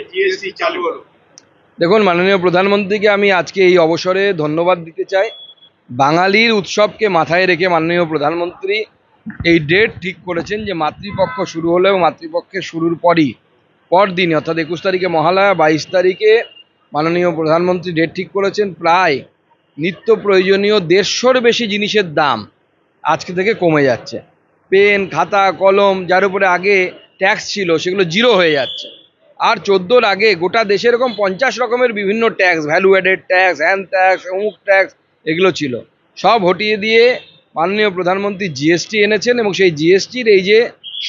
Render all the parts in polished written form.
GST চালু হলো? দেখুন, মাননীয় প্রধানমন্ত্রীকে আমি আজকে এই অবসরে ধন্যবাদ দিতে চাই। বাঙালির উৎসবকে মাথায় রেখে মাননীয় প্রধানমন্ত্রী এই ডেট ঠিক করেছেন যে মাতৃপক্ষ শুরু হলো এবং মাতৃপক্ষের শুরুর পরদিনই অর্থাৎ 21 তারিখে মহালয়া, 22 তারিখে মাননীয় প্রধানমন্ত্রী ডেট ঠিক করেছেন। প্রায় নিত্য প্রয়োজনীয় 150-র বেশি জিনিসের দাম আজকে থেকে কমে যাচ্ছে। পেন, খাতা, কলম যার উপরে আগে ট্যাক্স ছিল সেগুলো জিরো হয়ে যাচ্ছে। আর 14-র আগে গোটা দেশে এরকম 50 রকমের বিভিন্ন tax, value added tax, hand tax, অমুক ট্যাক্স, এগুলো ছিল। সব হটিয়ে দিয়ে মাননীয় প্রধানমন্ত্রী জিএসটি এনেছেন এবং সেই জিএসটির এই যে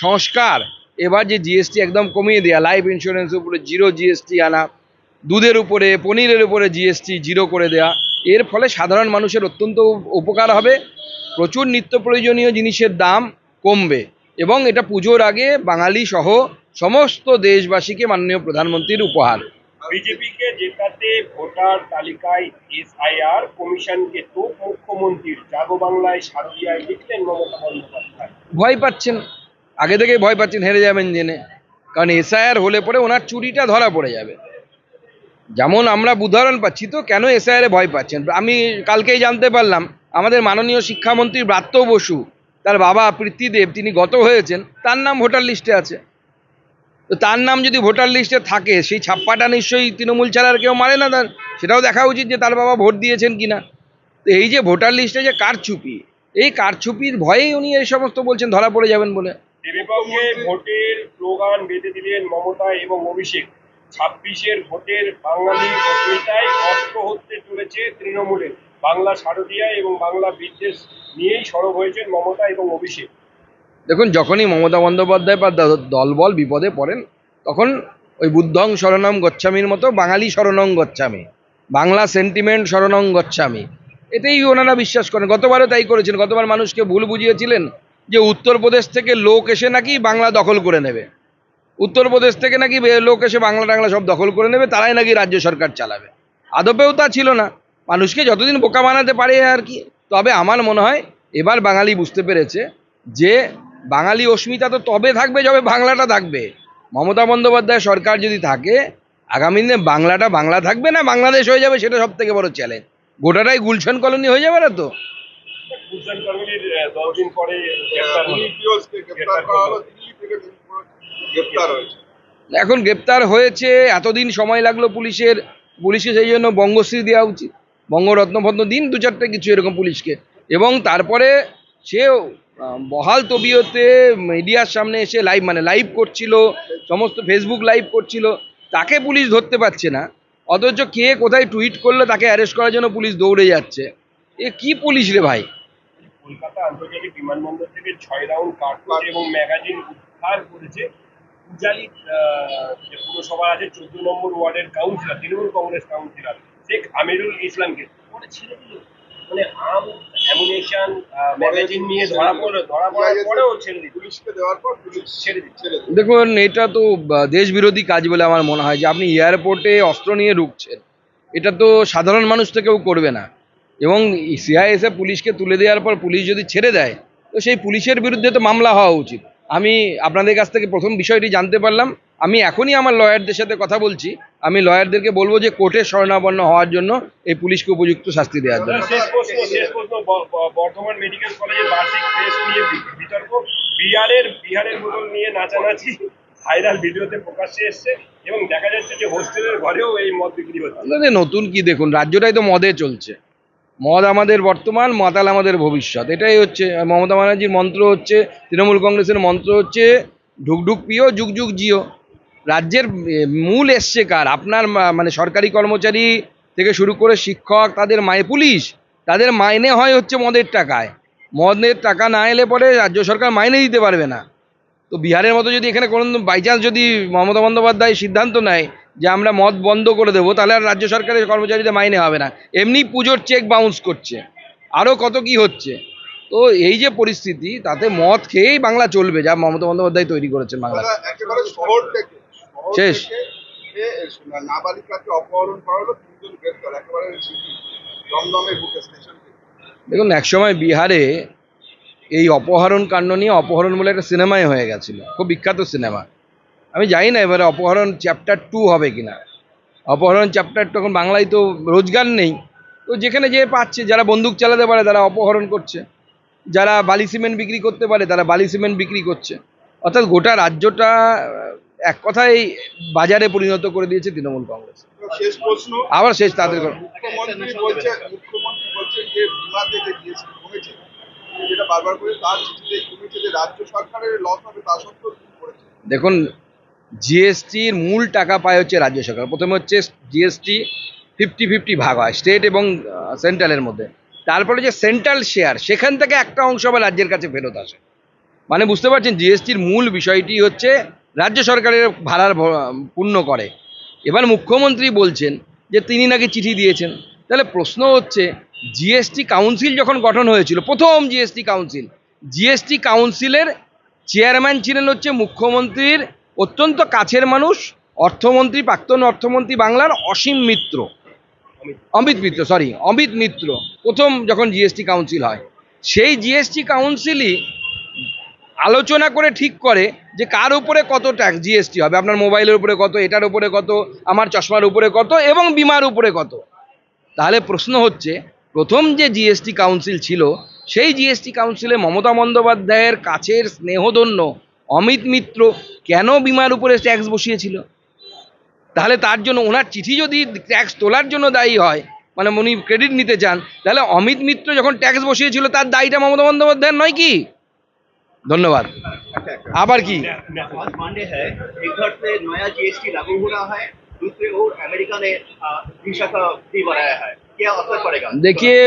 সংস্কার, এবার যে জিএসটি একদম কমিয়ে দেওয়া, লাইফ ইন্স্যুরেন্সের উপরে জিরো জিএসটি আনা, দুধের উপরে, পনিরের উপরে জিএসটি জিরো করে দেওয়া, এর ফলে সাধারণ মানুষের অত্যন্ত উপকার হবে। প্রচুর নিত্য প্রয়োজনীয় জিনিসের দাম কমবে এবং এটা পুজোর আগে বাঙালি সহ সমস্ত দেশবাসীকে মাননীয় প্রধানমন্ত্রীর উপহার। বিজেপিকে জেতাতে ভোটার তালিকায় এসআইআর কমিশনকে তো মুখ্যমন্ত্রীর জাগো বাংলায় শারদীয়ায় লিখলেন মমতা বন্দ্যোপাধ্যায়। ভয় পাচ্ছেন, আগে থেকেই ভয় পাচ্ছেন হেরে যাবেন জেনে, কারণ এসআইআর হলে পরে ওনার চুরিটা ধরা পড়ে যাবে। যেমন আমরা উদাহরণ পাচ্ছি, তো কেন এসআইআরে ভয় পাচ্ছেন? আমি কালকেই জানতে পারলাম আমাদের মাননীয় শিক্ষামন্ত্রী ব্রাত্য বসু, তার বাবা প্রীতিদেব, তিনি গত হয়েছেন, তার নাম ভোটার লিস্টে আছে। তো তার নাম যদি ভোটার লিস্টে থাকে, সেই ছাপ্পাটা নিশ্চয়ই তৃণমূল ছাড়া আর কেউ মারে না। তার সেটাও দেখা উচিত যে তার বাবা ভোট দিয়েছেন কিনা। তো এই যে ভোটার লিস্টে যে কারচুপি, এই কারচুপির ভয়েই উনি এই সমস্ত বলছেন, ধরা পড়ে যাবেন বলে। দেবীবাবুকে ভোটের স্লোগান বেঁধে দিলেন মমতা এবং অভিষেক। 26-এর ভোটের বাঙালি অস্মিতায় অস্ত্র হতে চলেছে তৃণমূলের। বাংলা শারদীয়ায় এবং বাংলা বিদ্বেষ নিয়েই সরব হয়েছেন মমতা এবং অভিষেক। দেখুন, যখনই মমতা বন্দ্যোপাধ্যায় বা দলবল বিপদে পড়েন, তখন ওই বুদ্ধং শরণং গচ্ছামির মতো বাঙালি শরণং গচ্ছামি, বাংলা সেন্টিমেন্ট শরণং গচ্ছামি, এটাই ওনারা বিশ্বাস করেন। গতবারও তাই করেছেন। গতবার মানুষকে ভুল বুঝিয়েছিলেন যে উত্তরপ্রদেশ থেকে লোক এসে নাকি বাংলা দখল করে নেবে, উত্তরপ্রদেশ থেকে নাকি লোক এসে বাংলা টাংলা সব দখল করে নেবে, তারাই নাকি রাজ্য সরকার চালাবে। আদপেও তা ছিল না। মানুষকে যতদিন বোকা বানাতে পারে আর কি। তবে আমার মনে হয় এবার বাঙালি বুঝতে পেরেছে যে বাঙালি অস্মিতা তো তবে থাকবে যবে বাংলাটা থাকবে। মমতা বন্দ্যোপাধ্যায় সরকার যদি থাকে, আগামী দিনে বাংলাটা বাংলা থাকবে না বাংলাদেশ হয়ে যাবে, সেটা সব থেকে বড় চ্যালেঞ্জ। গোটাটাই গুলশান কলোনি হয়ে যাবে না তো। গুলশান কলোনির 10 দিন পরে এখন গ্রেপ্তার হয়েছে, এতদিন সময় লাগলো পুলিশকে সেই জন্য বঙ্গশ্রী দেওয়া উচিত, বঙ্গরত্ন ফত্ন দিন 2-4টে কিছু এরকম পুলিশকে। এবং তারপরে সে বহাল তবিয়তে মিডিয়ার সামনে এসে লাইভ করছিল, সমস্ত ফেসবুক লাইভ করছিল, তাকে পুলিশ ধরতে পারছে না। অথচ কে কোথায় টুইট করলে তাকে অ্যারেস্ট করার জন্য পুলিশ দৌড়ে যাচ্ছে। এ কি পুলিশ রে ভাই? কলকাতা আন্তর্জাতিক বিমানবন্দর থেকে 6 রাউন্ড কার্তুজ এবং ম্যাগাজিন উদ্ধার করেছে পূজালি পুরসভা আছে 14 নম্বর ওয়ার্ডের কাউন্সিলর, তৃণমূল কংগ্রেস কাউন্সিলর শেখ আমিরুল ইসলামকে। পরে ছেড়ে দিল, মানে অ্যামুনেশন ম্যাগাজিন নিয়ে ধরা পড়ার পরেও ছেড়ে দিল, পুলিশকে দেওয়ার পর পুলিশ ছেড়ে দিচ্ছে। দেখুন, এটা তো দেশ বিরোধী কাজ বলে আমার মনে হয়। যে আপনি এয়ারপোর্টে অস্ত্র নিয়ে ঢুকছেন, এটা তো সাধারণ মানুষ তো কেউ করবে না। এবং সিআইএসএ পুলিশকে তুলে দেওয়ার পর পুলিশ যদি ছেড়ে দেয়, তো সেই পুলিশের বিরুদ্ধে তো মামলা হওয়া উচিত। আমি আপনাদের কাছ থেকে প্রথম বিষয়টি জানতে পারলাম। আমি এখনই আমার লয়ারদের সাথে কথা বলছি। আমি লয়ারদেরকে বলবো যে কোর্টের শরণাপন্ন হওয়ার জন্য এই পুলিশকে উপযুক্ত শাস্তি দেওয়ার জন্য। শেষ প্রশ্ন, বর্ধমান মেডিকেল কলেজের বার্ষিক টেস্ট নিয়ে বিতর্ক, বিহারের বোতল নিয়ে নাচানাচি ভাইরাল ভিডিওতে প্রকাশ্যে এসছে এবং দেখা যাচ্ছে যে হোস্টেলের ঘরেও এই মদ বিক্রি হচ্ছে। নতুন কি দেখুন, রাজ্যটাই তো মদে চলছে। মদ আমাদের বর্তমান, মাতাল আমাদের ভবিষ্যৎ। এটাই হচ্ছে মমতা ব্যানার্জির মন্ত্র, হচ্ছে তৃণমূল কংগ্রেসের মন্ত্র, হচ্ছে ঢুকঢুক পিও যুগ যুগ জিও। রাজ্যের মূল এসছে কার? আপনার মানে সরকারি কর্মচারী থেকে শুরু করে শিক্ষক, তাদের পুলিশ, তাদের মাইনে হয় হচ্ছে মদের টাকায়। মদের টাকা না এলে পরে রাজ্য সরকার মাইনে দিতে পারবে না। তো বিহারের মতো যদি এখানে কোনো বাইচান্স যদি মমতা বন্দ্যোপাধ্যায় সিদ্ধান্ত নেয় যে আমরা মদ বন্ধ করে দেবো, তাহলে আর রাজ্য সরকারের কর্মচারীদের মাইনে হবে না। এমনি পুজোর চেক বাউন্স করছে, আরও কত কি হচ্ছে। তো এই যে পরিস্থিতি, তাতে মদ খেয়েই বাংলা চলবে, যা মমতা বন্দ্যোপাধ্যায় তৈরি করেছেন বাংলা। শেষ দেখুন, একসময় বিহারে এই অপহরণ কাণ্ড নিয়ে অপহরণ বলে একটা সিনেমাই হয়ে গেছিল, খুব বিখ্যাত সিনেমা। আমি জানি না এবারে অপহরণ চ্যাপ্টার 2 হবে কিনা। অপহরণ চ্যাপ্টার তখন বাংলায় তো রোজগার নেই, তো যেখানে যে পাচ্ছে, যারা বন্দুক চালাতে পারে তারা অপহরণ করছে, যারা বালি সিমেন্ট বিক্রি করতে পারে তারা বালি সিমেন্ট বিক্রি করছে। অর্থাৎ গোটা রাজ্যটা এক কথায় বাজারে পরিণত করে দিয়েছে তৃণমূল কংগ্রেস। শেষ প্রশ্ন, আবার শেষ তাদের কথা। মুখ্যমন্ত্রী বলছেন যে বিমা থেকে জিএসটি কমেছে, যেটা বারবার করে তার চিঠিতেই কমেছে, যে রাজ্য সরকারের লস হবে তা সত্ত্বেও তিনি করেছে। দেখুন, জিএসটির মূল টাকা পায় হচ্ছে রাজ্য সরকার। প্রথমে হচ্ছে জিএসটি 50-50 ভাগ হয় স্টেট এবং সেন্ট্রালের মধ্যে। তারপরে যে সেন্ট্রাল শেয়ার, সেখান থেকে একটা অংশ আবার রাজ্যের কাছে ফেরত আসে। মানে বুঝতে পারছেন, জিএসটির মূল বিষয়টি হচ্ছে রাজ্য সরকারের ভাড়ার পূর্ণ করে। এবার মুখ্যমন্ত্রী বলছেন যে তিনি নাকি চিঠি দিয়েছেন। তাহলে প্রশ্ন হচ্ছে, জিএসটি কাউন্সিল যখন গঠন হয়েছিল, প্রথম জিএসটি কাউন্সিলের চেয়ারম্যান ছিলেন হচ্ছে মুখ্যমন্ত্রীর অত্যন্ত কাছের মানুষ, অর্থমন্ত্রী, প্রাক্তন অর্থমন্ত্রী বাংলার অমিত মিত্র। প্রথম যখন জিএসটি কাউন্সিল হয়, সেই জিএসটি কাউন্সিলই আলোচনা করে ঠিক করে যে কার উপরে কত ট্যাক্স জিএসটি হবে, আপনার মোবাইলের উপরে কত, এটার উপরে কত, আমার চশমার উপরে কত এবং বিমার উপরে কত। তাহলে প্রশ্ন হচ্ছে, প্রথম যে জিএসটি কাউন্সিল ছিল, সেই জিএসটি কাউন্সিলে মমতা বন্দ্যোপাধ্যায়ের কাছের স্নেহধন্য অমিত মিত্র কেন বিমার উপরে ট্যাক্স বসিয়েছিল? তাহলে তার জন্য ওনার চিঠি যদি ট্যাক্স তোলার জন্য দায়ী হয়, মানে উনি ক্রেডিট নিতে চান, তাহলে অমিত মিত্র যখন ট্যাক্স বসিয়েছিল তার দায়ীটা মমতা বন্দ্যোপাধ্যায়ের নয় কি? ধন্যবাদ। আবার কি आज मानने है, एक घर से नया जीएसटी लागू हो रहा है, दूसरे ओर अमेरिका ने वीजा का फी बढ़ाया है, क्या असर पड़ेगा? देखिए,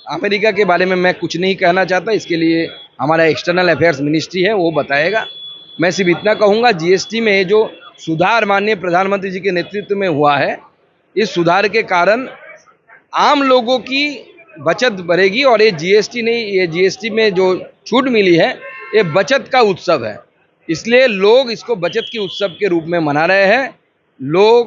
अमेरिका के बारे में मैं कुछ नहीं कहना चाहता, इसके लिए हमारा एक्सटर्नल अफेयर्स मिनिस्ट्री है, वो बताएगा। मैं सिर्फ इतना कहूँगा, जीएसटी में जो सुधार माननीय प्रधानमंत्री जी के नेतृत्व में हुआ है, इस सुधार के कारण आम लोगों की बचत बढ़ेगी। और ये जीएसटी नहीं, ये जीएसटी में जो छूट मिली है, ये बचत का उत्सव है, इसलिए लोग इसको बचत के उत्सव के रूप में मना रहे हैं। लोग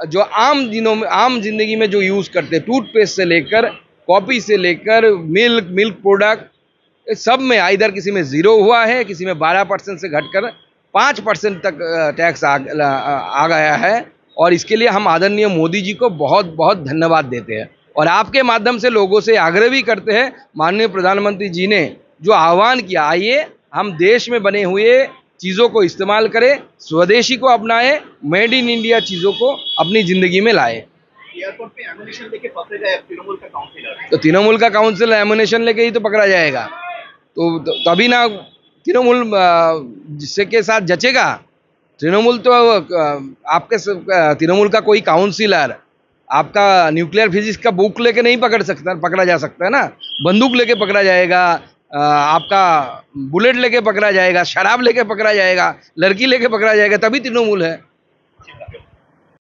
जो आम जिंदगी में जो यूज़ करते हैं, टूथपेस्ट से लेकर कॉफ़ी से लेकर मिल्क प्रोडक्ट, सब में आइदर किसी में 0 हुआ है, किसी में 12% से घटकर 5% तक टैक्स आ गया है। और इसके लिए हम आदरणीय मोदी जी को बहुत बहुत धन्यवाद देते हैं। और आपके माध्यम से लोगों से आग्रह भी करते हैं, माननीय प्रधानमंत्री जी ने जो आह्वान किया, आइए हम देश में बने हुए चीज़ों को इस्तेमाल करें, स्वदेशी को अपनाएं, मेड इन इंडिया चीज़ों को अपनी ज़िंदगी में लाएं। एयरपोर्ट पे एमुनेशन लेके पकड़े गए तृणमूल का काउंसिलर। तो तृणमूल का काउंसिल एमुनेशन लेके ही तो पकड़ा जाएगा, तो तभी ना तृणमूल जिससे के साथ जचेगा। तृणमूल तो आपके तृणमूल का कोई काउंसिलर आपका न्यूक्लियर फिजिक्स का बुक लेके नहीं पकड़ा जा सकता है ना। बंदूक लेके पकड़ा जाएगा, आपका बुलेट लेके पकड़ा जाएगा, शराब लेके पकड़ा जाएगा, लड़की लेके पकड़ा जाएगा, तभी तृणमूल है।